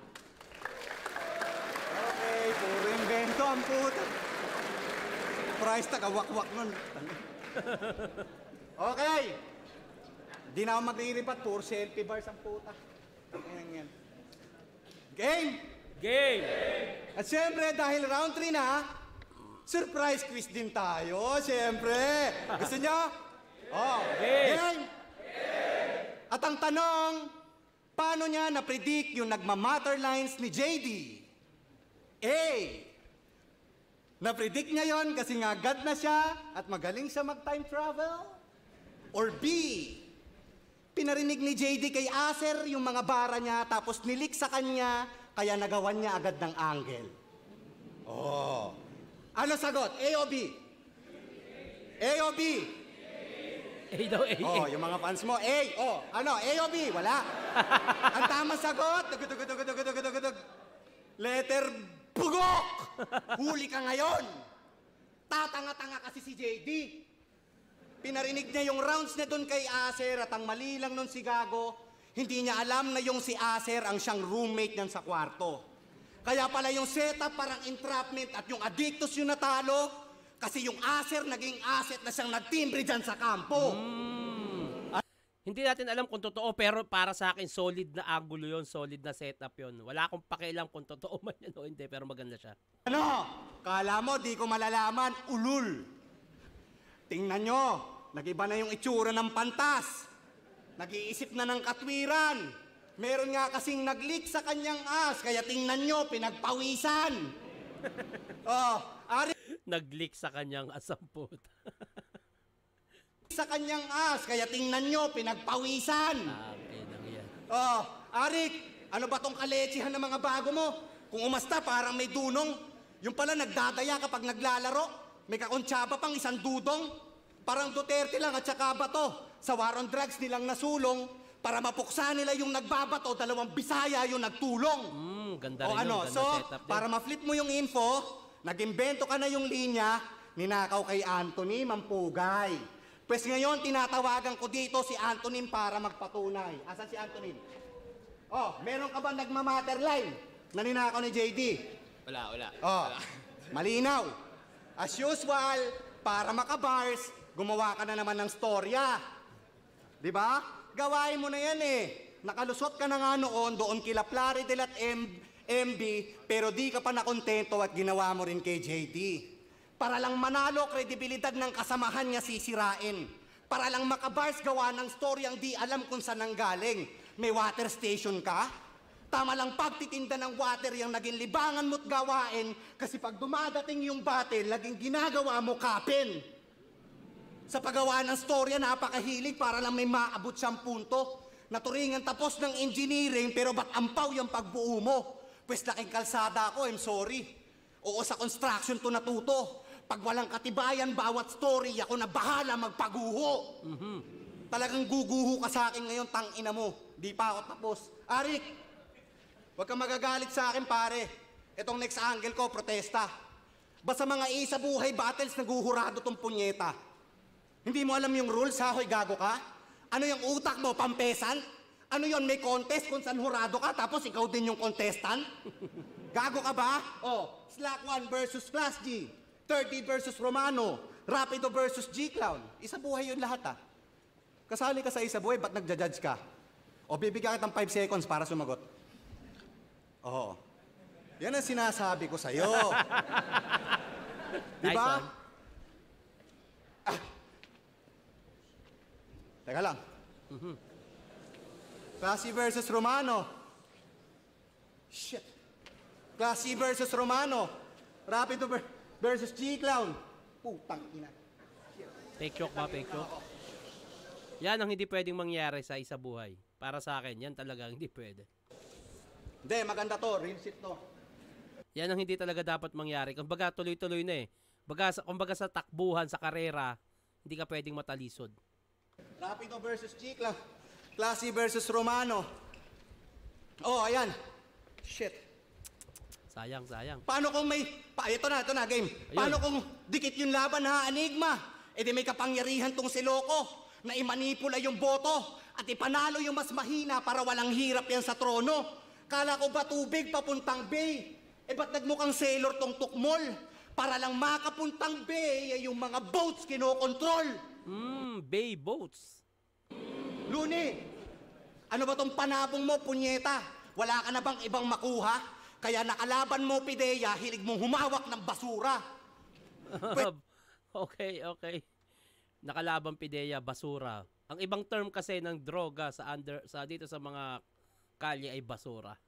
Okay, puro invento ang puta. Price na kawakwak nun. Okay. Di na ako maglilipat, puro selfie bars ang puta. Yan. Game! Game! At syempre, dahil round 3 na, surprise quiz din tayo, syempre. Gusto nyo? Game! At ang tanong, paano niya na-predict yung nagmamatter lines ni JD? A. Na-predict niya yon kasi nga God na siya at magaling siya mag-time travel? Or B. Pinarinig ni JD kay Acer yung mga bara niya tapos nilik sa kanya kaya nagawan niya agad ng angle. Ano sagot? A o B? A o B? A daw, A. Oh, yung mga fans mo, A. Oh, ano, A o B? Wala. Ang tamang sagot, tugutugutugutugutugutugutug. Letter bugok! Huli ka ngayon. Tatanga-tanga kasi si JD. Pinarinig niya yung rounds na doon kay Acer at ang mali lang nun si Gago, hindi niya alam na yung si Acer ang siyang roommate niyan sa kwarto. Kaya pala yung setup parang entrapment at yung Addictus yung natalo kasi yung Acer naging asset na siyang nagtimbre dyan sa kampo. Hindi natin alam kung totoo, pero para sa akin, solid na angulo yon, solid na setup yon. Wala akong pakialam kung totoo man yan o hindi, pero maganda siya. Ano? Kala mo di ko malalaman, ulul. Tingnan nyo, nag-iba na yung itsura ng pantas. Nag-iisip na ng katwiran. Meron nga kasing nag-leak sa kanyang as, kaya tingnan nyo, pinagpawisan. Oh, ari Nag-leak sa kanyang asamput. sa kanyang as, kaya tingnan nyo, pinagpawisan. Okay lang yan. Oh, Arik, ano ba tong kaletsihan ng mga bago mo? Kung umasta, parang may dunong. Yung pala nagdadaya kapag naglalaro. May kakontsaba pang isang dudong. Parang Duterte lang at saka bato. Sa war on drugs nilang nasulong. Para mapuksa nila yung nagbabato, 2 Bisaya yung nagtulong. Ganda O rin ano, yun. Ganda so, setup din. para ma-flip mo yung info, nag-imbento ka na yung linya, ninakaw kay Anthony Mampugay. Pues ngayon, tinatawagan ko dito si Antonin para magpatunay. Asan si Antonin? Oh, meron ka ba nagmamatter line na ninakaw ni JD? Wala. Oh, malinaw. As usual, para makabars, gumawa ka na naman ng storya. Di ba? Gawain mo na yan eh. Nakalusot ka na nga noon doon kila Plaridel at MB, pero di ka pa nakontento at ginawa mo rin kay JD. Para lang manalo, kredibilidad ng kasamahan niya sisirain. Para lang makabars gawa ng storyang di alam kung saan nanggaling. May water station ka? Tama lang pagtitinda ng water yung naging libangan mo't gawain kasi pag dumadating yung battle, laging ginagawa mo kapin. Sa paggawa ng storya, napakahilig para lang may maabot siyang punto. Naturingan tapos ng engineering pero ba't ampaw yung pagbuo mo? Pues laking kalsada ako, I'm sorry. Oo, sa construction to natuto. Pag walang katibayan, bawat story, ako na bahala magpaguho. Talagang guguho ka sa akin ngayon, tangina mo. Di pa ako tapos. Arik, huwag kang magagalit sa akin, pare. Itong next angle ko, protesta. Basta mga isa buhay battles, naguhurado tong punyeta. Hindi mo alam yung rules, ha? Hoy, gago ka? Ano yung utak mo, pampesan? Ano yon, may contest kung saan hurado ka, tapos ikaw din yung contestant? Gago ka ba? Oh, Slack 1 versus Class G. 30 versus Romano. Rapido versus G-Clown. Isa buhay yun lahat, ha? Kasali ka sa isa buhay, ba't nagja-judge ka? O bibigyan kitang 5 seconds para sumagot. Oo. Yan ang sinasabi ko sa'yo. Nice Diba? one. Teka lang. Classy versus Romano. Shit. Classy versus Romano. Rapido versus G-Clown. Putang ina. Fake joke ba? Fake joke? Yan ang hindi pwedeng mangyari sa isa buhay. Para sa akin, yan talaga hindi pwede. Hindi, maganda to. Real shit to. Yan ang hindi talaga dapat mangyari. Kumbaga tuloy-tuloy na eh. Kumbaga sa takbuhan, sa karera, hindi ka pwedeng matalisod. Rapido versus G-Clown. Classy versus Romano. Oh, ayan. Shit. Sayang. Paano kung may... ito na, game. Paano kung dikit yung laban, ha, Enigma? E di may kapangyarihan tong si Loco na imanipula yung boto at ipanalo yung mas mahina para walang hirap yan sa trono. Kala ko ba tubig papuntang bay? Eh ba't nagmukhang sailor tong tukmol? Para lang makapuntang bay ay yung mga boats kinokontrol. Bay boats. Luni, ano ba tong panabong mo, punyeta? Wala ka na bang ibang makuha? Kaya nakalaban mo, Pidea, hilig mong humawak ng basura. Okay. Nakalaban Pidea, basura. Ang ibang term kasi ng droga sa dito sa mga kalye ay basura.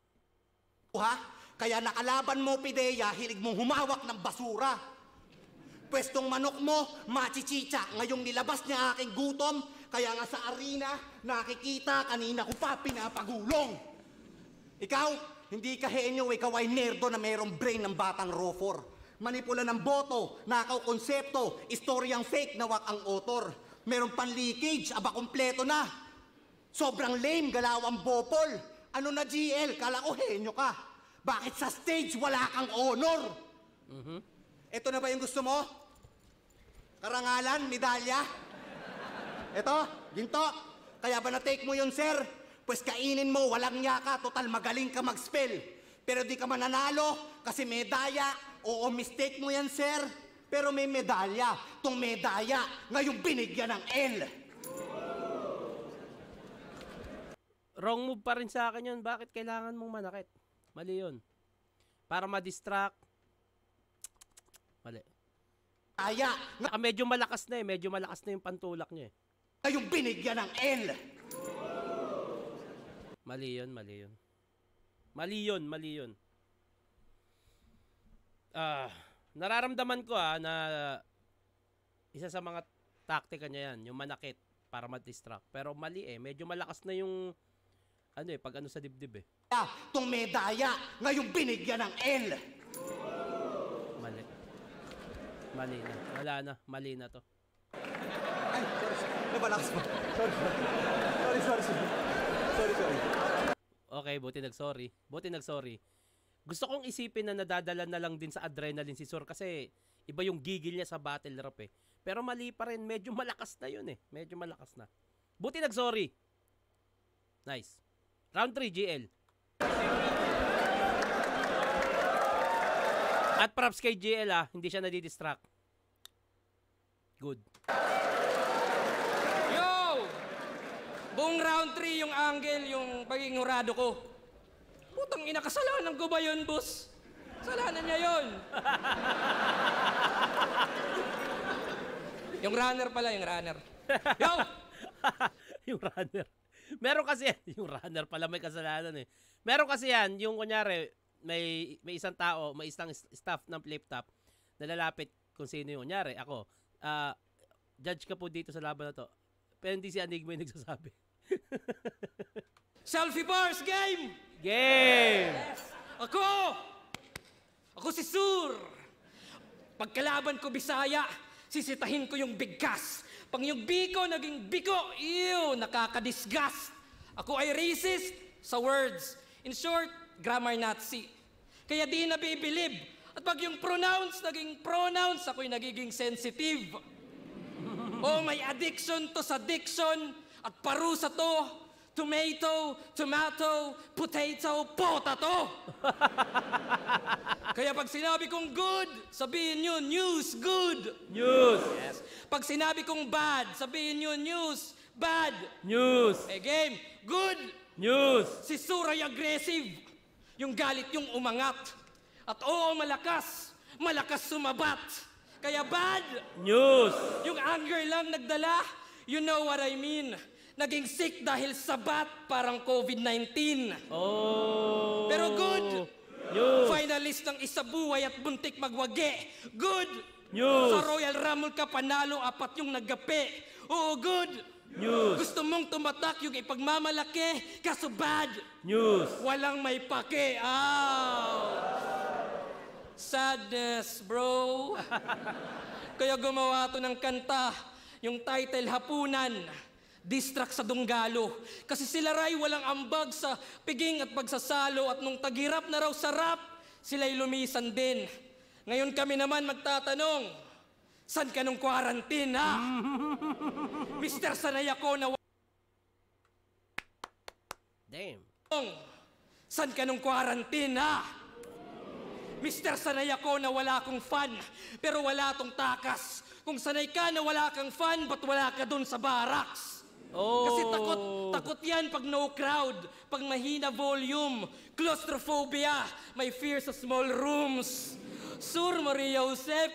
Kaya nakalaban mo, Pidea, hilig mong humawak ng basura. Pwestong manok mo, machichicha. Ngayong nilabas niya aking gutom, kaya nga sa arena, nakikita kanina ko pa pinapagulong. Ikaw, hindi ka henyo, ikaw ay nerdo na mayroong brain ng batang rofor. Manipula ng boto, nakaw konsepto, istoryang fake nawak ang author. Meron pang leakage, aba kompleto na. Sobrang lame, galaw ang bopol. Ano na GL, kala ko henyo ka. Bakit sa stage wala kang honor? Ito na ba yung gusto mo? Karangalan, medalya? Ito, ginto. Kaya ba na-take mo yun, sir? Pues kainin mo, walang niya ka, total magaling ka mag-spell. Pero di ka mananalo kasi medalya. Oo, mistake mo yan, sir. Pero may medalya. Tong medalya, ngayon binigyan ng L. Wrong move pa rin sa akin yun. Bakit kailangan mong manakit? Mali yun. Para ma-distract. Mali. Medalya, Saka medyo malakas na eh. Medyo malakas na yung pantulak niya eh. ngayon binigyan ng L. Mali yun, mali yun. Mali yun, mali yun. Nararamdaman ko na isa sa mga taktika niya yan, yung manakit para ma-distract. Pero mali eh, medyo malakas na yung pag sa dibdib eh. Tong medalya, ngayon binigyan ng L. Mali. Mali na. Wala na. Mali na to. Ay, sorry. Nabalakas mo. Sorry. Okay, buti nag-sorry. Gusto kong isipin na nadadala na lang din sa adrenaline si Sur kasi iba yung gigil niya sa battle rap eh. Pero mali pa rin. Medyo malakas na yun eh. Medyo malakas na. Buti nag-sorry. Nice. Round 3, GL. At props kay GL hindi siya nadidistract. Good. Yo! Buong round 3 yung angle, yung pagigingurado ko. Putang ina, kasalanan ko ba yun, boss? Kasalanan niya yun. Yung runner pala, yung runner. Yo! Yung runner. Meron kasi yan, yung runner pala may kasalanan eh. Meron kasi yan, yung kunyari, may isang tao, may isang staff ng flip top na lalapit kung sino yung kunyari. Ako, judge ka po dito sa laban na to. Pero hindi si Enigma yung nagsasabi. Selfie bars, game! Game! Ako si Sur. Pagkalaban ko Bisaya, sisitahin ko yung bigkas. Pag yung biko naging biko, ew, nakakadisgust. Ako ay racist sa words. In short, grammar Nazi. Kaya di nabibilib. At pag yung pronounce naging pronouns, ako'y nagiging sensitive. Oh, may addiction to sa diction at parusa to. Tomato, potato, potato. Kaya pag sinabi kong good, sabihin nyo, news, good. News! Yes. Pag sinabi kong bad, sabihin nyo, news, bad. News! Game, good. News! Si Suray aggressive. Yung galit yung umangat. At oo, malakas sumabat. Kaya bad. News! Yung anger lang nagdala. You know what I mean. Naging sick dahil sa bat, parang COVID-19. Oh! Pero good. News! Finalist ng isabuhay at buntik magwagi. Good. News! Sa Royal Rumble ka panalo, 4 yung naggape. Oo, good. News! Gusto mong tumatak yung ipagmamalaki, kaso bad. News! Walang may pake. Ow! Sadness, bro. Kaya gumawa to ng kanta, yung title Hapunan. Distract sa Dunggalo. Kasi sila ray walang ambag sa piging at pagsasalo at nung tagirap na raw sa rap, sila'y lumisan din. Ngayon kami naman magtatanong, saan ka nung quarantine, ha? Mr. Sanay ako na Damn. saan ka nung quarantine, ha? Mr. Sanay ako na wala akong fun, pero wala tong takas. Kung sanay ka na wala kang fun, ba't wala ka dun sa barracks? Oh! Kasi takot yan pag no crowd, pag mahina volume, claustrophobia, may fear sa small rooms. Sur Maria Josep,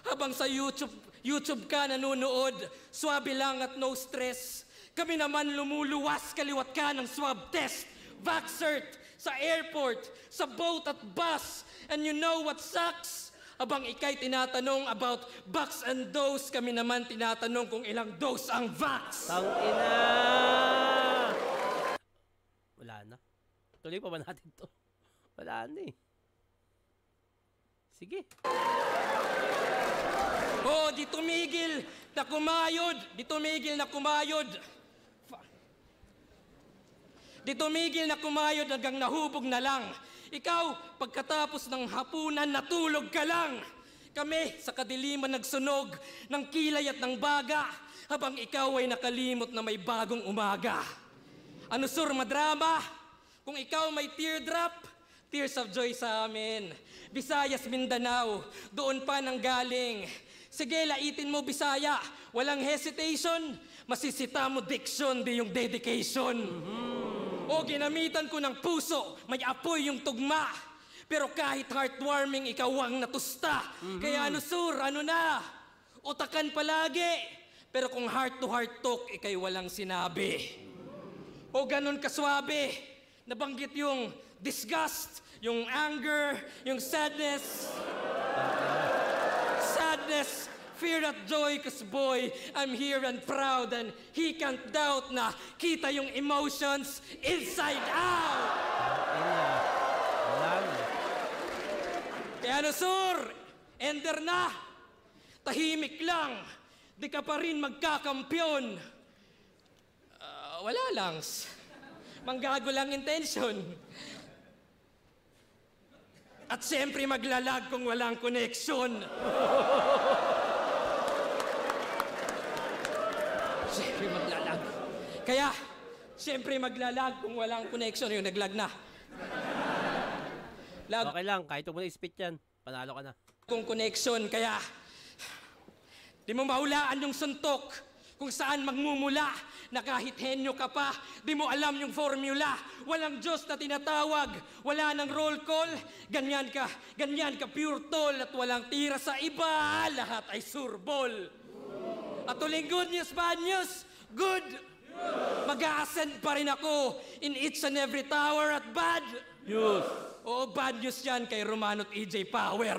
habang sa YouTube ka nanonood, swabe lang at no stress. Kami naman lumuluwas, kaliwat ka ng swab test. Vaxcert, sa airport, sa boat at bus. And you know what sucks? Habang ikay tinatanong about vax and dose, kami naman tinatanong kung ilang dose ang vax. Tangina! Wala na. Tuloy pa ba natin to? Wala na eh. Sige. Oh, di tumigil na kumayod. Di tumigil na kumayod. Di tumigil na kumayod hanggang nahubog na lang. Ikaw, pagkatapos ng hapunan, natulog ka lang. Kami, sa kadiliman nagsunog ng kilay at ng baga, habang ikaw ay nakalimot na may bagong umaga. Ano sur, madrama? Kung ikaw may teardrop, tears of joy sa amin. Visayas, Mindanao, doon pa nang galing. Sige, laitin mo Bisaya, walang hesitation. Masisita mo diction, di yung dedication. O ginamitan ko ng puso, may apoy yung tugma. Pero kahit heartwarming, ikaw ang natusta. Kaya ano sur, ano na? Utakan palagi. Pero kung heart-to-heart talk, ikay walang sinabi. O ganun kaswabe, nabanggit yung disgust, yung anger, yung sadness. Sadness, fear at joy, cause boy, I'm here and proud and he can't doubt na kita yung emotions inside out. Kaya ano sur, ender na, tahimik lang, di ka pa rin magkakampyon. Wala lang, manggago lang intention. At siyempre maglalag kung walang connection. Siyempre maglalag. Kaya, siyempre maglalag kung walang connection. Yung naglag na. Lag Okay lang, kahit mo na spit yan, panalo ka na. kung connection. Kaya, di mo mahulaan yung suntok kung saan magmumula na kahit henyo ka pa, di mo alam yung formula. Walang Diyos na tinatawag, wala nang roll call. Ganyan ka pure tol at walang tira sa iba. Lahat ay surbol. At tuling good news, bad news, good. Mag-a-ascend pa rin ako in each and every tower at bad News. Oo, bad news yan kay Romano at EJ Power.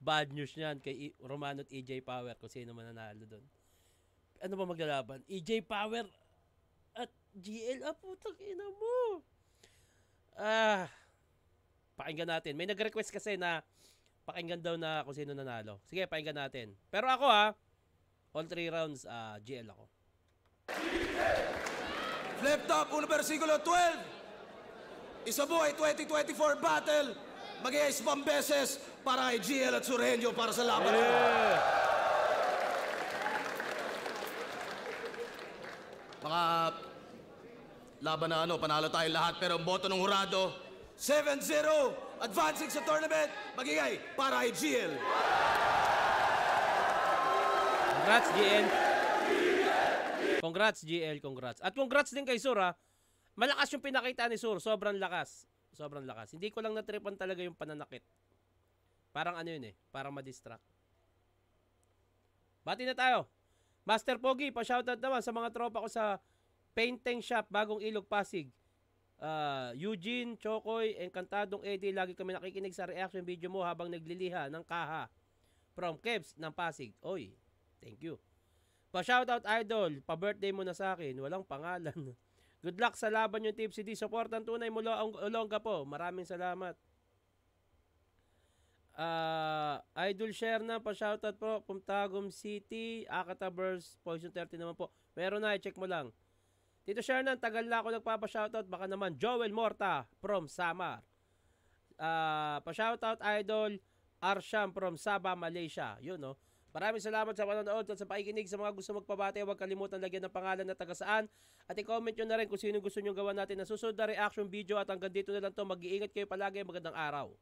Bad news niyan kay Romano at EJ Power kung sino man nanalo doon. Ano ba maglalaban? EJ Power at GL. Putang ina mo. Pakinggan natin. May nag-request kasi na pakinggan daw na kung sino nanalo. Sige, pakinggan natin. Pero ako all 3 rounds, GL ako. Flip top, 1 versikulo 12. Isabuhay 2024 battle. Mag-iis pang beses para kay GL at Surhenyo para sa laban. Mga laban na panalo tayo lahat pero ang boto ng hurado, 7-0, advancing sa tournament, magigay para kay GL. Congrats, GL. Congrats, GL. Congrats. At congrats din kay Sur, Malakas yung pinakita ni Sur. Sobrang lakas. Sobrang lakas. Hindi ko lang natripan talaga yung pananakit. Parang ano yun parang ma-distract. Bati na tayo. Master Pogi, pa-shoutout naman sa mga tropa ko sa Painting Shop, Bagong Ilog, Pasig. Eugene, Chokoy, Encantadong Eddie, lagi kami nakikinig sa reaction video mo habang nagliliha ng kaha. From Kebs ng Pasig. Oy, thank you. Pa-shoutout idol, pa-birthday mo na sa akin, walang pangalan. Good luck sa laban yung Tipsy D. Supportan tunay mo Olongga po. Maraming salamat. Idol share na pa-shoutout po from Tagum City, Akatabers, Poison 30 naman po. Meron na, i-check mo lang. Tito Shernan, tagal na ako nagpapa-shoutout. Baka naman Joel Morta from Samar. Pa-shoutout idol Arsham from Sabah, Malaysia. Yun, no? Maraming salamat sa panonood at sa pakikinig. Sa mga gusto magpabati, huwag kalimutan lagyan ng pangalan na taga saan. At i-comment nyo na rin kung sino gusto nyo gawa natin na susunod na reaction video. At hanggang dito na lang to. Mag-iingat kayo palagi. Magandang araw.